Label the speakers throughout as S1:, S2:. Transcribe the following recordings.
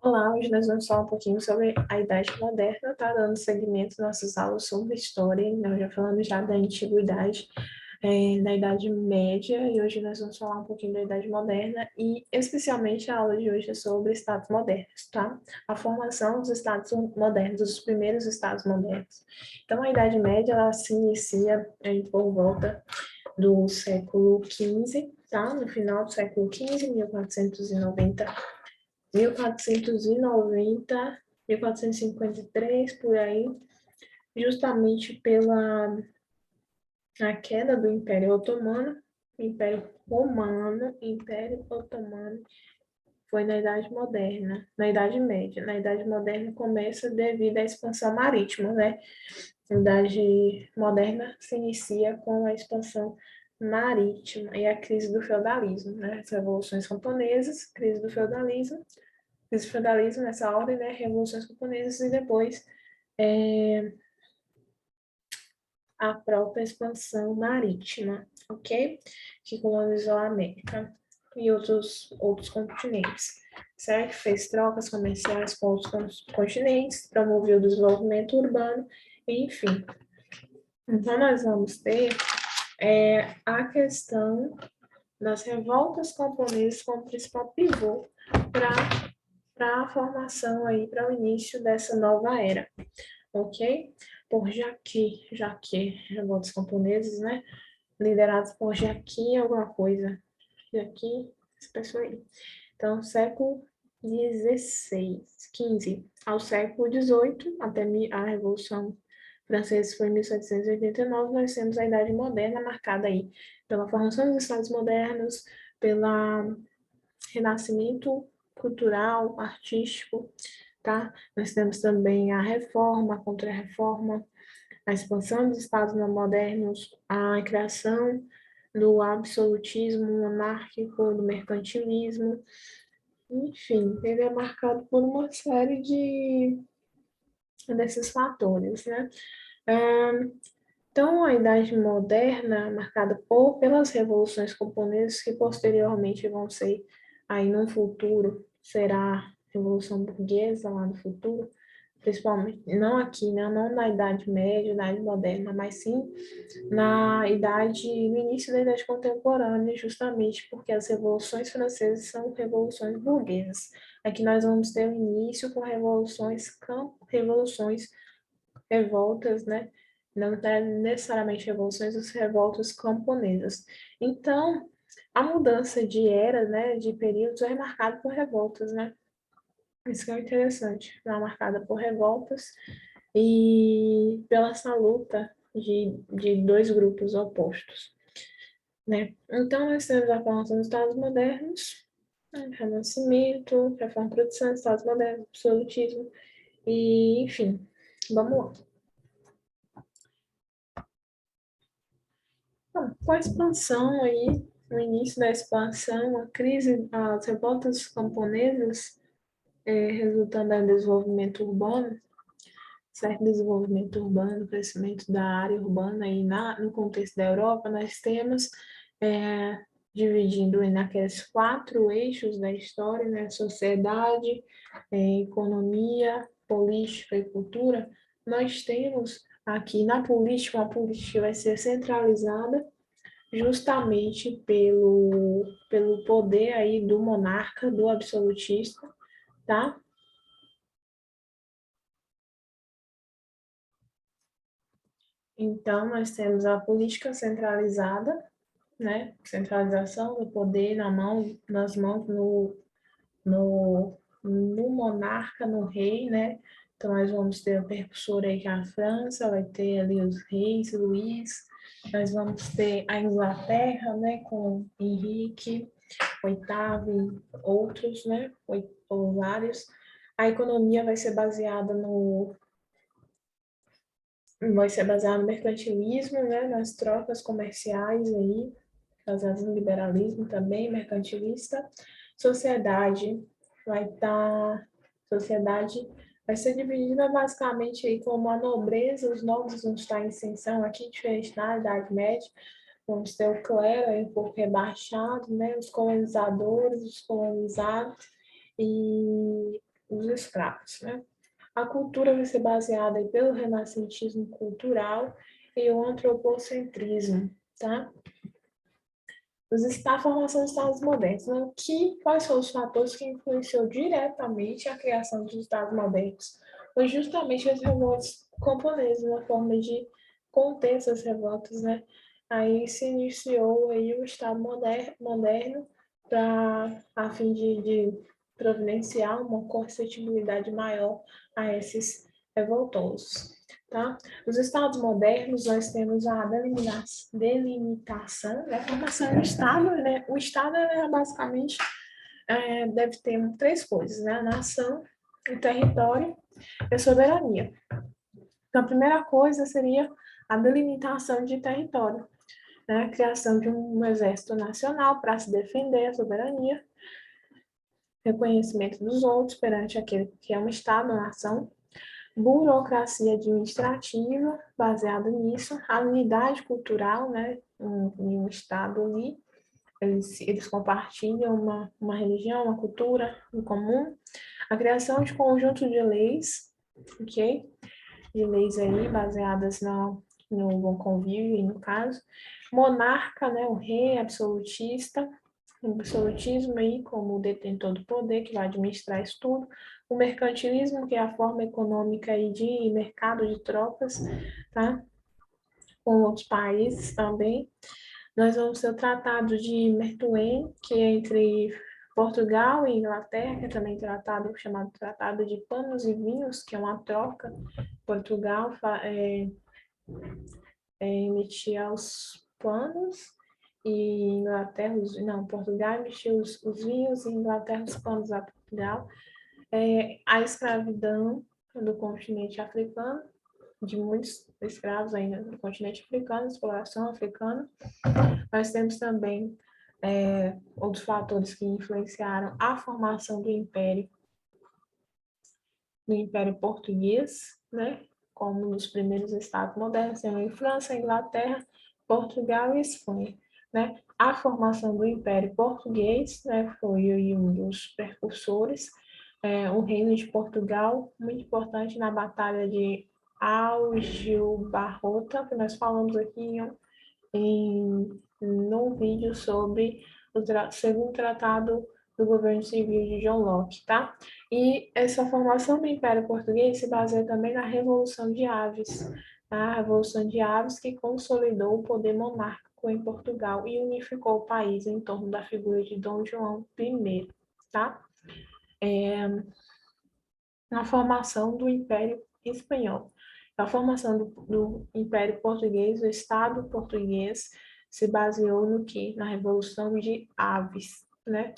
S1: Olá, hoje nós vamos falar um pouquinho sobre a Idade Moderna, tá? Dando seguimento às nossas aulas sobre história. Nós já falamos já da Antiguidade, da Idade Média, e hoje nós vamos falar um pouquinho da Idade Moderna, e especialmente a aula de hoje é sobre Estados modernos, tá? A formação dos Estados modernos, dos primeiros Estados modernos. Então, a Idade Média, ela se inicia por volta do século XV, tá? No final do século XV, 1490, 1453, por aí, justamente pela a queda do Império Otomano. Império Otomano foi na Idade Moderna, na Idade Média. Na Idade Moderna começa devido à expansão marítima, né? A Idade Moderna se inicia com a expansão marítima e a crise do feudalismo, né? As revoluções camponesas, crise do feudalismo, nessa ordem, né? Revoluções camponesas e depois a própria expansão marítima, ok? Que colonizou a América e outros continentes, certo? Fez trocas comerciais com outros continentes, promoveu o desenvolvimento urbano, enfim. Então, nós vamos ter a questão das revoltas camponesas como principal pivô para a formação aí, para o início dessa nova era, ok? Por Jacques, revoltas camponesas, né? Liderados por Jacques alguma coisa. Jacques, essa pessoa aí. Então, século XVI, XV ao século XVIII, até a Revolução Francesa foi em 1789, nós temos a Idade Moderna marcada aí pela formação dos Estados modernos, pelo renascimento cultural, artístico, tá? Nós temos também a Reforma, a Contra-Reforma, a expansão dos Estados modernos, a criação do absolutismo monárquico, do mercantilismo, enfim, ele é marcado por uma série desses fatores, né? Então, a Idade Moderna, marcada pelas revoluções camponesas, que posteriormente vão ser, aí no futuro, será a Revolução Burguesa, lá no futuro, principalmente, não aqui, né, não na Idade Média, Idade Moderna, mas sim no início da Idade Contemporânea, justamente porque as revoluções francesas são revoluções burguesas. Aqui nós vamos ter o início com revoltas, né? Não necessariamente revoluções, as revoltas camponesas. Então, a mudança de era, né, de períodos é marcada por revoltas, né? Isso que é interessante, é marcada por revoltas e pela essa luta de dois grupos opostos, né? Então, nós temos a formação dos Estados modernos, né, Renascimento, Reforma Protestante, Estados modernos, absolutismo, e, enfim, vamos lá. Bom, com a expansão aí, no início da expansão, as revoltas camponesas, resultando em desenvolvimento urbano, certo desenvolvimento urbano, crescimento da área urbana aí no contexto da Europa, nós temos, dividindo naqueles 4 eixos da história, né, sociedade, economia, política e cultura, nós temos aqui na política, uma política que vai ser centralizada justamente pelo poder aí do monarca, do absolutista, tá? Então, nós temos a política centralizada, né? Centralização do poder nas mãos no monarca, no rei, né? Então, nós vamos ter o percussor aí que é a França, vai ter ali os reis, Luís, nós vamos ter a Inglaterra, né? Com Henrique VIII e outros, né? Ou vários. A economia vai ser baseada no mercantilismo, né? Nas trocas comerciais aí, baseadas no liberalismo também, mercantilista. Sociedade vai estar, sociedade vai ser dividida basicamente aí como a nobreza, os nobres vão estar em ascensão aqui, diferente na Idade Média, Vamos ter o clero aí um pouco rebaixado, né? Os colonizadores, os colonizados e os escravos, né? A cultura vai ser baseada aí pelo renascentismo cultural e o antropocentrismo, tá? A formação dos Estados modernos, né? Quais são os fatores que influenciou diretamente a criação dos Estados modernos? Foi justamente as revoltas camponesas, uma forma de conter essas revoltas, né? Aí se iniciou aí o Estado moderno a fim de providenciar uma coercitibilidade maior a esses revoltosos, tá? Nos Estados modernos, nós temos a delimitação, né? A formação do Estado, né? O Estado, né, basicamente, deve ter três coisas, né? A nação, o território e a soberania. Então, a primeira coisa seria a delimitação de território, né? A criação de um exército nacional para se defender a soberania, reconhecimento dos outros perante aquele que é um Estado, uma nação, burocracia administrativa, baseada nisso, a unidade cultural, né, em um estado ali, eles compartilham uma religião, uma cultura em comum, a criação de conjunto de leis, ok? De leis aí baseadas no bom convívio, no caso, monarca, né, o rei absolutista, o absolutismo aí como o detentor do poder que vai administrar isso tudo, o mercantilismo, que é a forma econômica aí de mercado de trocas, tá? Com outros países também. Nós vamos ter o Tratado de Mertuen, que é entre Portugal e Inglaterra, que é também tratado, chamado Tratado de Panos e Vinhos, que é uma troca. Portugal emitia os panos e Inglaterra, Portugal emitia os vinhos e Inglaterra os panos a Portugal. A escravidão do continente africano, de muitos escravos ainda do continente africano, exploração africana. Nós temos também outros fatores que influenciaram a formação do Império Português, né? Como nos primeiros estados modernos, em França, Inglaterra, Portugal e Espanha, né? A formação do Império Português, né, foi um dos precursores, o Reino de Portugal, muito importante na Batalha de Aljubarrota, que nós falamos aqui num vídeo sobre o segundo tratado do governo civil de John Locke, tá? E essa formação do Império Português se baseia também na Revolução de Aves, tá? A Revolução de Aves que consolidou o poder monárquico em Portugal e unificou o país em torno da figura de Dom João I, tá? Na formação do Império Espanhol. A formação do Império Português, o Estado português, se baseou no que? Na Revolução de Aves, né?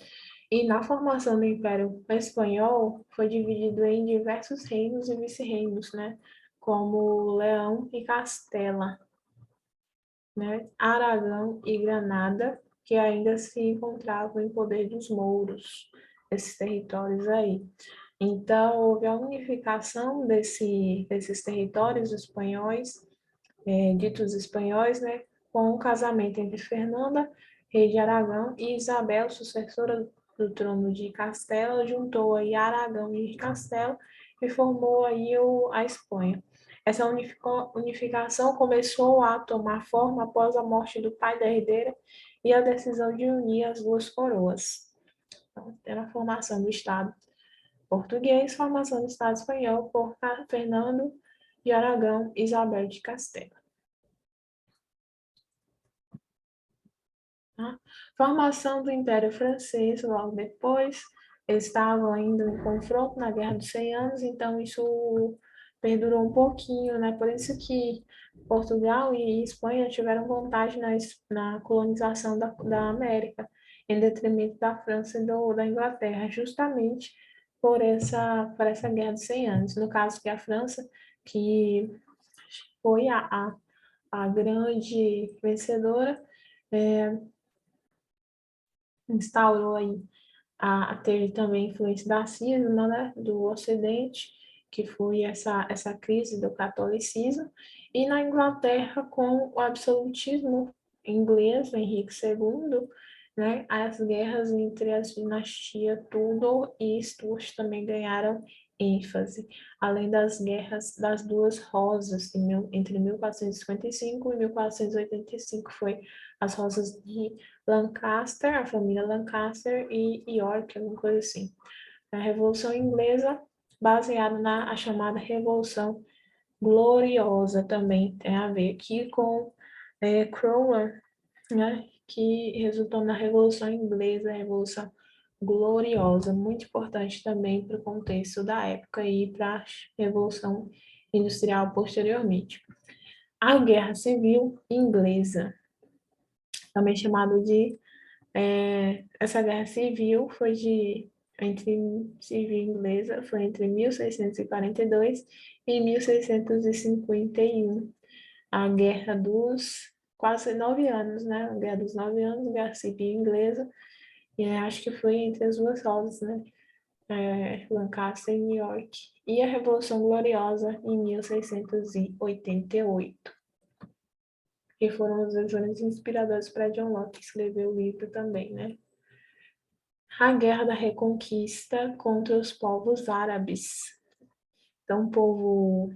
S1: E na formação do Império Espanhol, foi dividido em diversos reinos e vice-reinos, né? Como Leão e Castela, né? Aragão e Granada, que ainda se encontravam em poder dos mouros, esses territórios aí. Então, houve a unificação desses territórios espanhóis, ditos espanhóis, né, com o casamento entre Fernanda, rei de Aragão, e Isabel, sucessora do trono de Castela, juntou aí Aragão e Castela e formou aí a Espanha. Essa unificação começou a tomar forma após a morte do pai da herdeira e a decisão de unir as duas coroas. Então, era a formação do Estado português, formação do Estado espanhol por Fernando de Aragão e Isabel de Castela. Tá? Formação do Império Francês logo depois, eles estavam ainda em confronto na Guerra dos 100 Anos, então isso perdurou um pouquinho, né? Por isso que Portugal e Espanha tiveram vantagem na colonização da América, em detrimento da França e da Inglaterra, justamente por essa Guerra dos 100 Anos. No caso que a França, que foi a grande vencedora, instaurou aí teve também influência da cisma, né, do Ocidente, que foi essa crise do catolicismo, e na Inglaterra com o absolutismo inglês, Henrique II, né? As guerras entre as dinastias Tudor e Stuart também ganharam ênfase, além das guerras das Duas Rosas, entre 1455 e 1485, foi as Rosas de Lancaster, a família Lancaster e York, alguma coisa assim. A Revolução Inglesa, baseada na a chamada Revolução Gloriosa, também tem a ver aqui com Cromwell, né, que resultou na Revolução Inglesa, a Revolução Gloriosa, muito importante também para o contexto da época e para a Revolução Industrial posteriormente. A Guerra Civil Inglesa, também chamada de essa guerra civil foi civil inglesa foi entre 1642 e 1651, a guerra dos quase 9 anos, né? A guerra dos 9 anos, guerra civil inglesa, e acho que foi entre as duas rosas, né? Lancaster e New York, e a Revolução Gloriosa em 1688, que foram os grandes inspiradores para John Locke escrever o livro também, né? A Guerra da Reconquista contra os povos árabes. Então, o povo,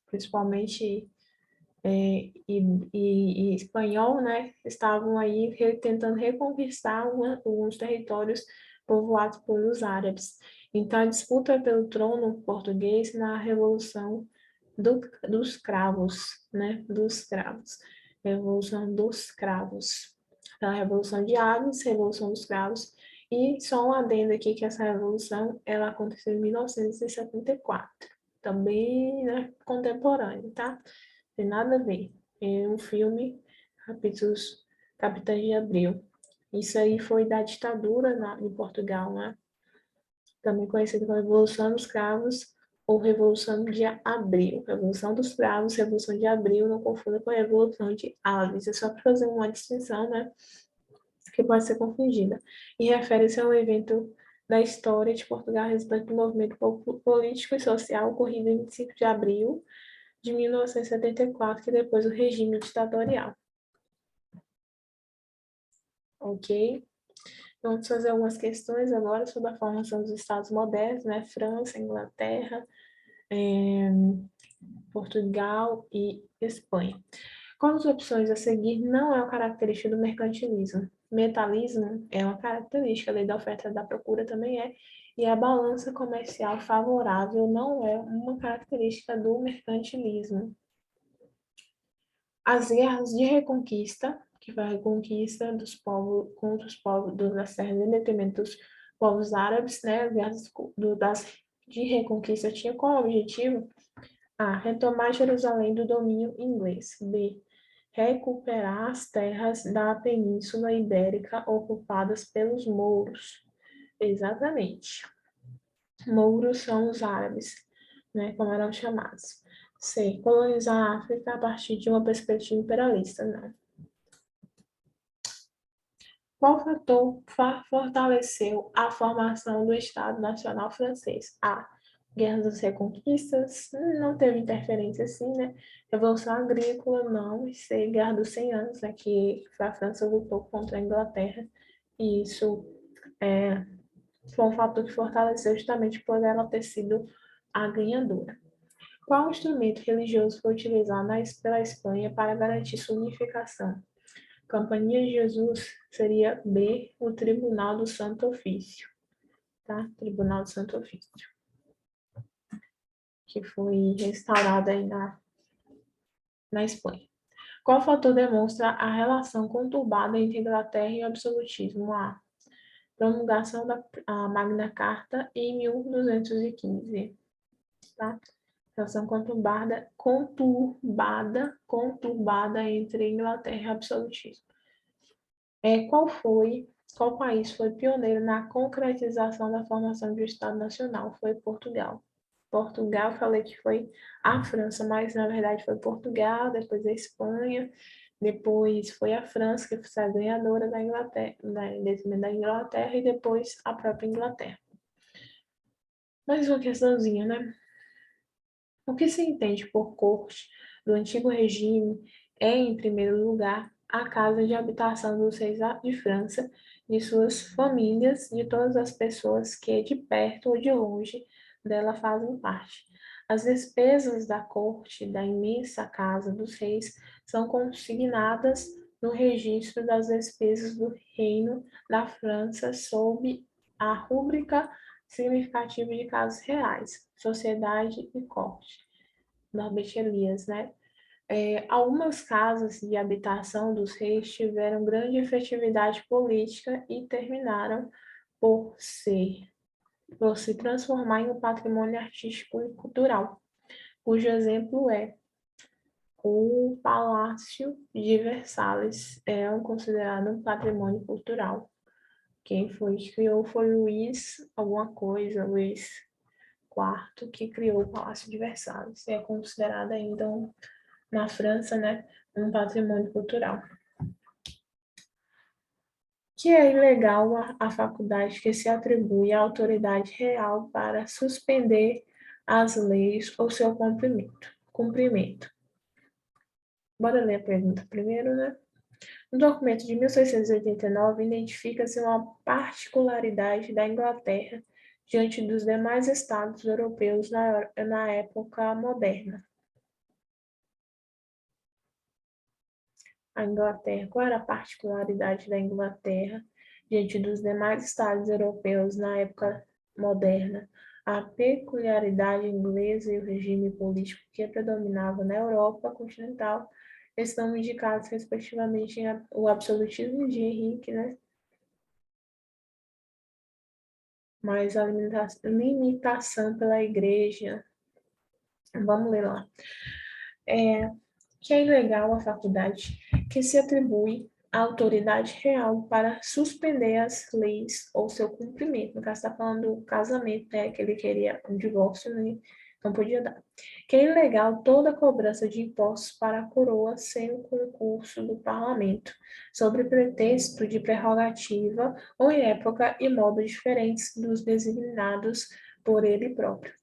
S1: principalmente e espanhol, né, estavam aí tentando reconquistar alguns territórios povoados pelos árabes. Então, a disputa pelo trono português na Revolução dos Cravos, né, dos Cravos, Revolução dos Cravos. Então, a Revolução de Aves, Revolução dos Cravos, e só um adendo aqui que essa revolução ela aconteceu em 1974, também, né, contemporâneo, tá? Tem nada a ver. É um filme, Capitães de Abril. Isso aí foi da ditadura em Portugal, né? Também conhecida como Revolução dos Cravos ou Revolução de Abril. Revolução dos Cravos, Revolução de Abril, não confunda com a Revolução de Aves. É só para fazer uma distinção, né? Que pode ser confundida. E refere-se a um evento da história de Portugal resultante do movimento político e social ocorrido em 25 de abril de 1974, que depois o regime ditatorial. Ok? Vamos fazer algumas questões agora sobre a formação dos estados modernos, né? França, Inglaterra, Portugal e Espanha. Qual das opções a seguir não é uma característica do mercantilismo? Metalismo é uma característica, a lei da oferta e da procura também é, e a balança comercial favorável não é uma característica do mercantilismo. As guerras de reconquista, que foi a reconquista dos povos contra os povos das terras em detrimento dos povos árabes, né? As guerras de reconquista tinha qual objetivo? A. Retomar Jerusalém do domínio inglês. B. Recuperar as terras da Península Ibérica ocupadas pelos mouros. Exatamente. Mouros são os árabes, né, como eram chamados. C. Colonizar a África a partir de uma perspectiva imperialista. Não. Qual fator fortaleceu a formação do Estado Nacional Francês? A. Guerra das Reconquistas, não teve interferência assim, né? Revolução Agrícola, não. E C. Guerra dos 100 Anos, né, que a França lutou contra a Inglaterra. E isso foi um fator que fortaleceu justamente por ela ter sido a ganhadora. Qual instrumento religioso foi utilizado pela Espanha para garantir sua unificação? Companhia de Jesus seria B, o Tribunal do Santo Ofício, tá? Tribunal do Santo Ofício, que foi restaurado aí na Espanha. Qual fator demonstra a relação conturbada entre Inglaterra e o absolutismo? A. Promulgação da Magna Carta em 1215, tá? Relação conturbada entre Inglaterra e absolutismo. Qual país foi pioneiro na concretização da formação de um Estado Nacional? Foi Portugal. Portugal, falei que foi a França, mas na verdade foi Portugal, depois a Espanha, depois foi a França, que foi a ganhadora da Inglaterra, da Inglaterra, e depois a própria Inglaterra. Mais uma questãozinha, né? O que se entende por corte do antigo regime é, em primeiro lugar, a casa de habitação dos reis de França, de suas famílias, de todas as pessoas que, de perto ou de longe, dela fazem parte. As despesas da corte da imensa casa dos reis são consignadas no registro das despesas do Reino da França sob a rúbrica significativa de casas reais, sociedade e corte. Norbert Elias, né? Algumas casas de habitação dos reis tiveram grande efetividade política e terminaram por se transformar em um patrimônio artístico e cultural, cujo exemplo é o Palácio de Versalhes, é considerado um patrimônio cultural. Quem foi que criou foi Luís alguma coisa, Luís IV, que criou o Palácio de Versalhes. É considerado ainda na França, né, um patrimônio cultural. Que é ilegal a faculdade que se atribui a autoridade real para suspender as leis ou seu cumprimento. Bora ler a pergunta primeiro, né? No documento de 1689, identifica-se uma particularidade da Inglaterra diante dos demais estados europeus na época moderna. A Inglaterra, qual era a particularidade da Inglaterra diante dos demais estados europeus na época moderna? A peculiaridade inglesa e o regime político que predominava na Europa continental estão indicados, respectivamente, em o absolutismo de Henrique, né? Mas a limitação pela igreja. Vamos ler lá. Que é ilegal a faculdade que se atribui à autoridade real para suspender as leis ou seu cumprimento. No caso, está falando do casamento, né, que ele queria um divórcio, né, não podia dar. Que é ilegal toda cobrança de impostos para a coroa sem o concurso do parlamento, sob pretexto de prerrogativa ou em época e modo diferentes dos designados por ele próprio.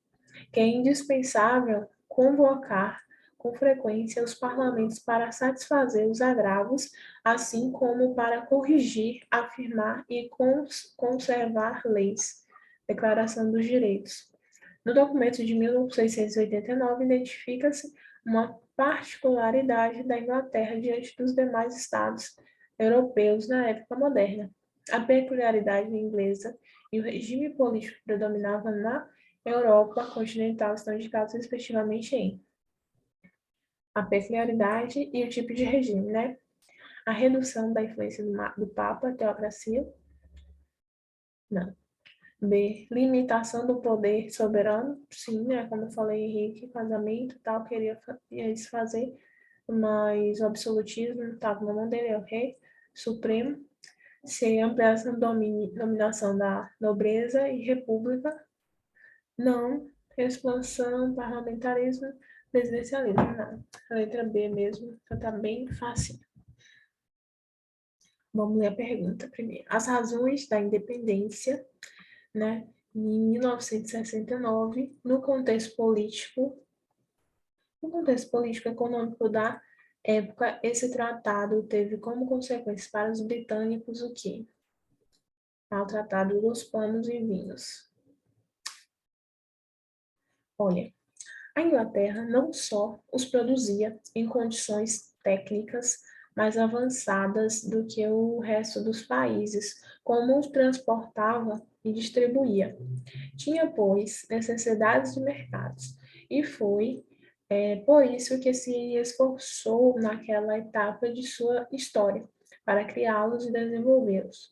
S1: Que é indispensável convocar com frequência os parlamentos para satisfazer os agravos, assim como para corrigir, afirmar e conservar leis. Declaração dos Direitos. No documento de 1689, identifica-se uma particularidade da Inglaterra diante dos demais estados europeus na época moderna. A peculiaridade inglesa e o regime político que predominava na Europa continental estão indicados respectivamente em a peculiaridade e o tipo de regime, né? A redução da influência do Papa, a teocracia. Não. B. Limitação do poder soberano. Sim, né? Como eu falei, Henrique, casamento e tal, queria isso fazer, mas o absolutismo estava na mão dele, é o rei supremo. C. Ampliação da dominação da nobreza e república. Não. Expansão, parlamentarismo, presidencialismo. Não. A letra B mesmo, então tá bem fácil. Vamos ler a pergunta primeiro. As razões da independência, né, em 1969, no contexto político econômico da época, esse tratado teve como consequência para os britânicos o quê? O Tratado dos Panos e Vinhos. Olha, a Inglaterra não só os produzia em condições técnicas mais avançadas do que o resto dos países, como os transportava e distribuía. Tinha, pois, necessidades de mercados, e foi por isso que se esforçou naquela etapa de sua história para criá-los e desenvolvê-los.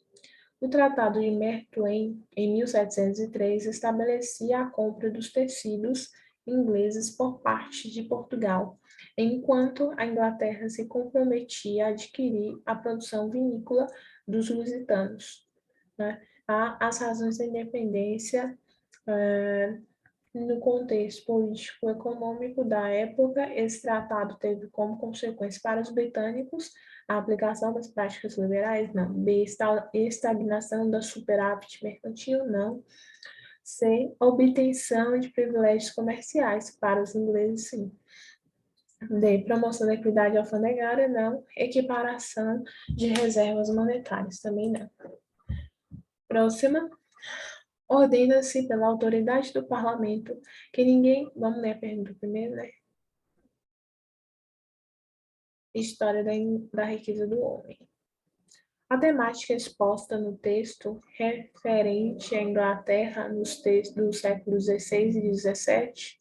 S1: O Tratado de Merteuil, em 1703, estabelecia a compra dos tecidos ingleses por parte de Portugal, enquanto a Inglaterra se comprometia a adquirir a produção vinícola dos lusitanos, né? As razões da independência no contexto político-econômico da época, esse tratado teve como consequência para os britânicos a aplicação das práticas liberais? Não. B. Estagnação da superávit mercantil? Não. C. Obtenção de privilégios comerciais para os ingleses? Sim. D. Promoção da equidade alfandegária, não. Equiparação de reservas monetárias, também não. Próxima. Ordena-se pela autoridade do parlamento que ninguém... Vamos ler a pergunta primeiro, né? História da riqueza do homem. A temática exposta no texto referente à Inglaterra nos textos dos séculos XVI e XVII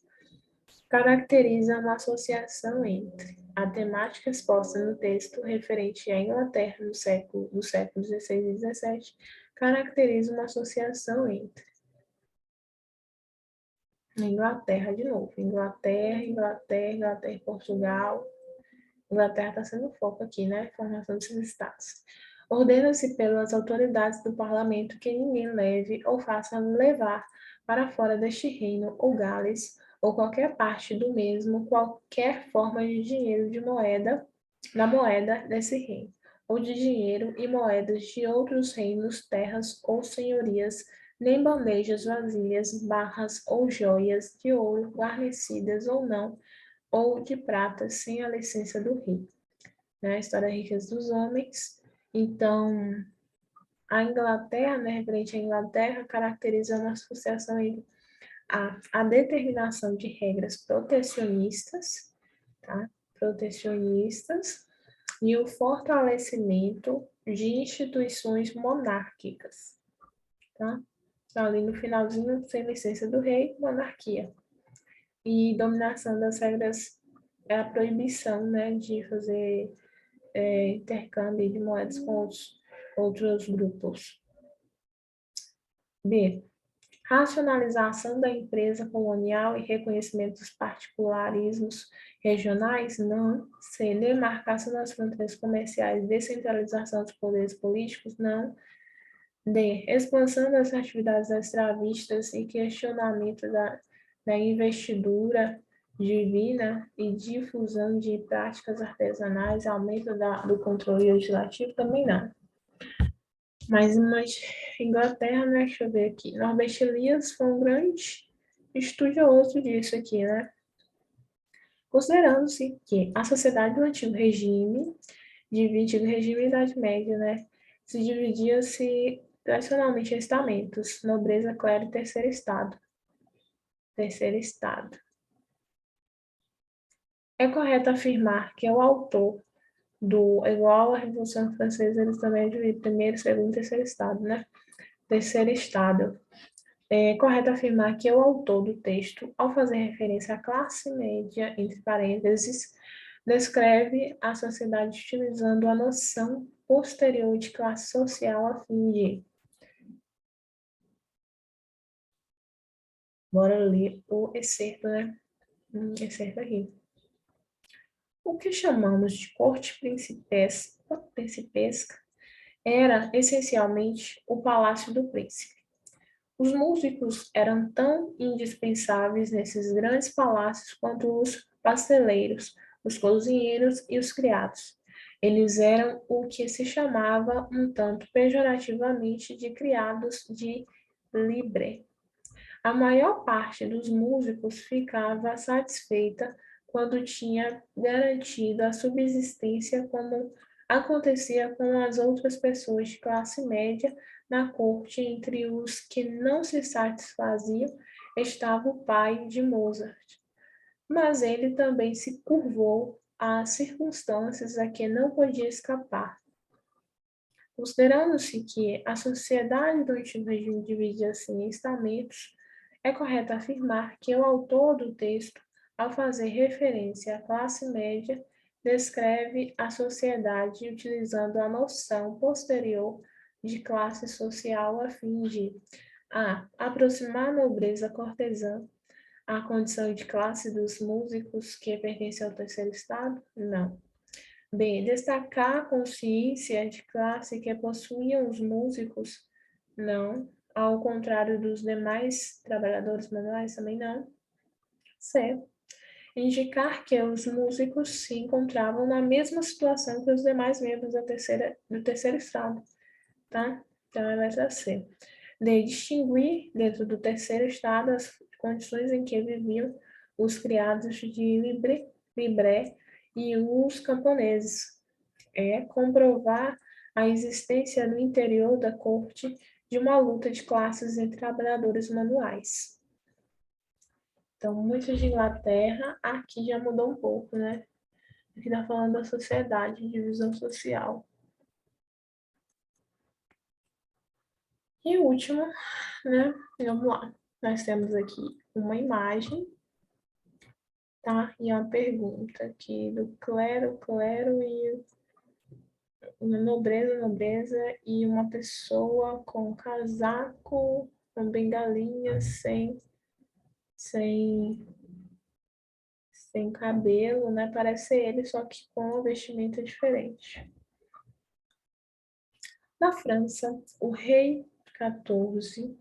S1: caracteriza uma associação entre a temática exposta no texto referente à Inglaterra dos séculos XVI e XVII caracteriza uma associação entre Inglaterra de novo, Inglaterra e Portugal. Inglaterra está sendo o foco aqui, né? Formação desses estados. Ordena-se pelas autoridades do parlamento que ninguém leve ou faça levar para fora deste reino ou Gales ou qualquer parte do mesmo qualquer forma de dinheiro de moeda, da moeda desse reino, ou de dinheiro e moedas de outros reinos, terras ou senhorias, nem bandejas, vasilhas, barras ou joias de ouro guarnecidas ou não, ou de prata sem a licença do rei. Né? A história da riqueza dos homens. Então, a Inglaterra, né, referente à Inglaterra, caracteriza uma associação entre a determinação de regras protecionistas, tá? Protecionistas, e o fortalecimento de instituições monárquicas, tá? Então, ali no finalzinho, sem licença do rei, monarquia. E dominação das regras é a proibição, né, de fazer intercâmbio de moedas com outros grupos. B. Racionalização da empresa colonial e reconhecimento dos particularismos regionais? Não. C. Demarcação das fronteiras comerciais, descentralização dos poderes políticos? Não. D. Expansão das atividades escravistas e questionamento da investidura divina e difusão de práticas artesanais, aumento do controle legislativo? Também não. Mas Inglaterra, né? Deixa eu ver aqui. Norbert Elias foi um grande estudioso disso aqui, né? Considerando-se que a sociedade do antigo regime, dividido regime e Idade Média, né? Se dividia-se tradicionalmente em estamentos, nobreza, clero e terceiro estado. Terceiro estado. É correto afirmar que o autor igual à Revolução Francesa, eles também dividem primeiro, segundo e terceiro estado, né? Terceiro estado. É correto afirmar que o autor do texto, ao fazer referência à classe média, entre parênteses, descreve a sociedade utilizando a noção posterior de classe social a fim de... Bora ler o excerto, né? Excerto aqui. O que chamamos de corte principesca era, essencialmente, o palácio do príncipe. Os músicos eram tão indispensáveis nesses grandes palácios quanto os pasteleiros, os cozinheiros e os criados. Eles eram o que se chamava, um tanto pejorativamente, de criados de libre. A maior parte dos músicos ficava satisfeita quando tinha garantido a subsistência, como acontecia com as outras pessoas de classe média na corte. Entre os que não se satisfaziam estava o pai de Mozart. Mas ele também se curvou às circunstâncias a que não podia escapar. Considerando-se que a sociedade do antigo regime dividia-se em estamentos, é correto afirmar que o autor do texto, ao fazer referência à classe média, descreve a sociedade utilizando a noção posterior de classe social a fim de a. Aproximar a nobreza cortesã à condição de classe dos músicos que pertencem ao terceiro estado? Não. B. Destacar a consciência de classe que possuíam os músicos? Não. Ao contrário dos demais trabalhadores manuais? Também não. C. Indicar que os músicos se encontravam na mesma situação que os demais membros do terceiro estado. Tá? Então, é a letra C. D. Distinguir, dentro do terceiro estado, as condições em que viviam os criados de libre Libré e os camponeses. É comprovar a existência no interior da corte de uma luta de classes entre trabalhadores manuais. Então, muitos de Inglaterra, aqui já mudou um pouco, né? Aqui está falando da sociedade, divisão social. E o último, né? Vamos lá. Nós temos aqui uma imagem, tá? E uma pergunta aqui do clero e uma nobreza e uma pessoa com casaco, com bengalinha, sem, sem cabelo, né? Parece ser ele, só que com uma vestimenta diferente. Na França, o rei 14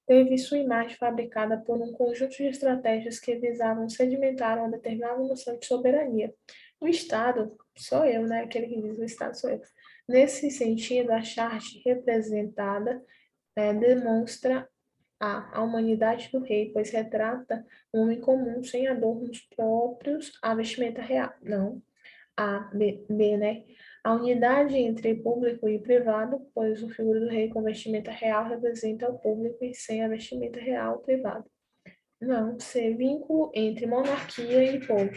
S1: teve sua imagem fabricada por um conjunto de estratégias que visavam sedimentar uma determinada noção de soberania. O Estado, sou eu, né? Aquele que diz o Estado sou eu. Nesse sentido, a charte representada demonstra a humanidade do rei, pois retrata um homem comum, sem adornos próprios à vestimenta real. Não, né? A unidade entre público e privado, pois o figura do rei com vestimenta real representa o público e sem a vestimenta real, o privado. Não, C, vínculo entre monarquia e povo,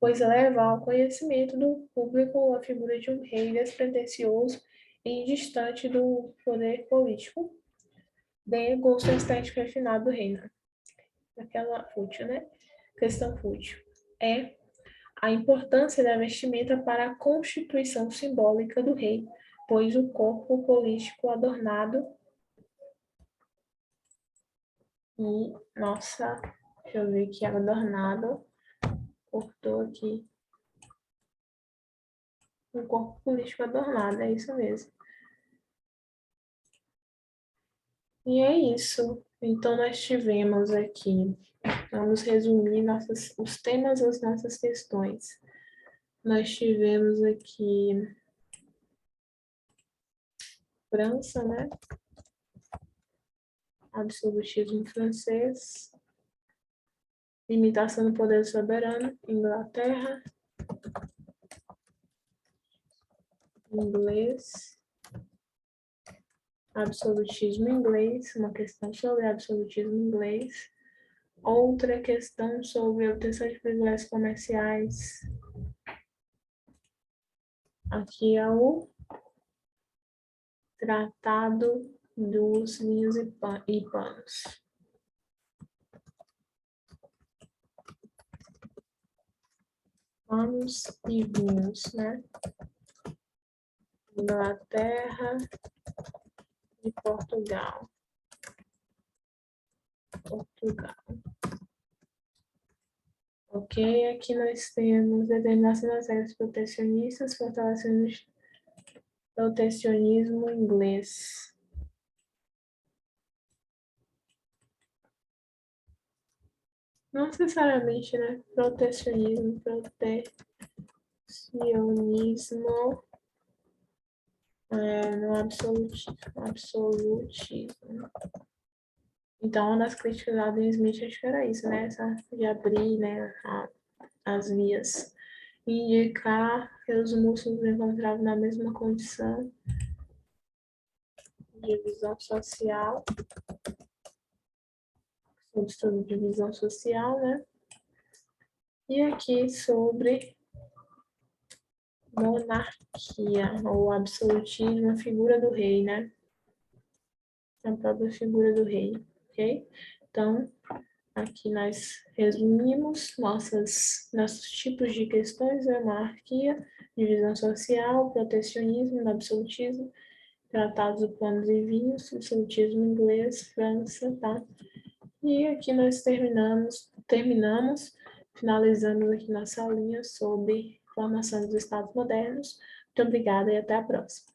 S1: pois eleva ao conhecimento do público a figura de um rei despretensioso e distante do poder político. D, gosto estético refinado do reino. Aquela fútil, né? Questão fútil. É a importância da vestimenta para a constituição simbólica do rei, pois o corpo político adornado e, nossa, deixa eu ver aqui, adornado, cortou aqui, um corpo político adornado, é isso mesmo. E é isso. Então, nós tivemos aqui, vamos resumir os temas das nossas questões. Nós tivemos aqui França, né? Absolutismo francês, limitação do poder soberano, Inglaterra, inglês, absolutismo inglês, uma questão sobre absolutismo inglês, outra questão sobre obtenção de privilégios comerciais. Aqui é o Tratado dos Vinhos e Panos. Panos e vinhos, né? Inglaterra e Portugal. Ok, aqui nós temos determinação das regras protecionistas, fortalecendo o protecionismo inglês. Não necessariamente, né? Protecionismo no absolutismo. Então, uma das críticas do Adam Smith, acho que era isso, né? Essa de abrir, né, as vias. Indicar que os músculos se encontravam na mesma condição. Divisão social. Sobre divisão social, né? E aqui sobre monarquia, ou absolutismo, a figura do rei, né? A própria figura do rei, ok? Então, aqui nós resumimos nossos tipos de questões, né? Monarquia, divisão social, protecionismo, absolutismo, tratados de panos e vinhos, absolutismo inglês, França, tá? E aqui nós finalizamos aqui nossa linha sobre formação dos estados modernos. Muito obrigada e até a próxima.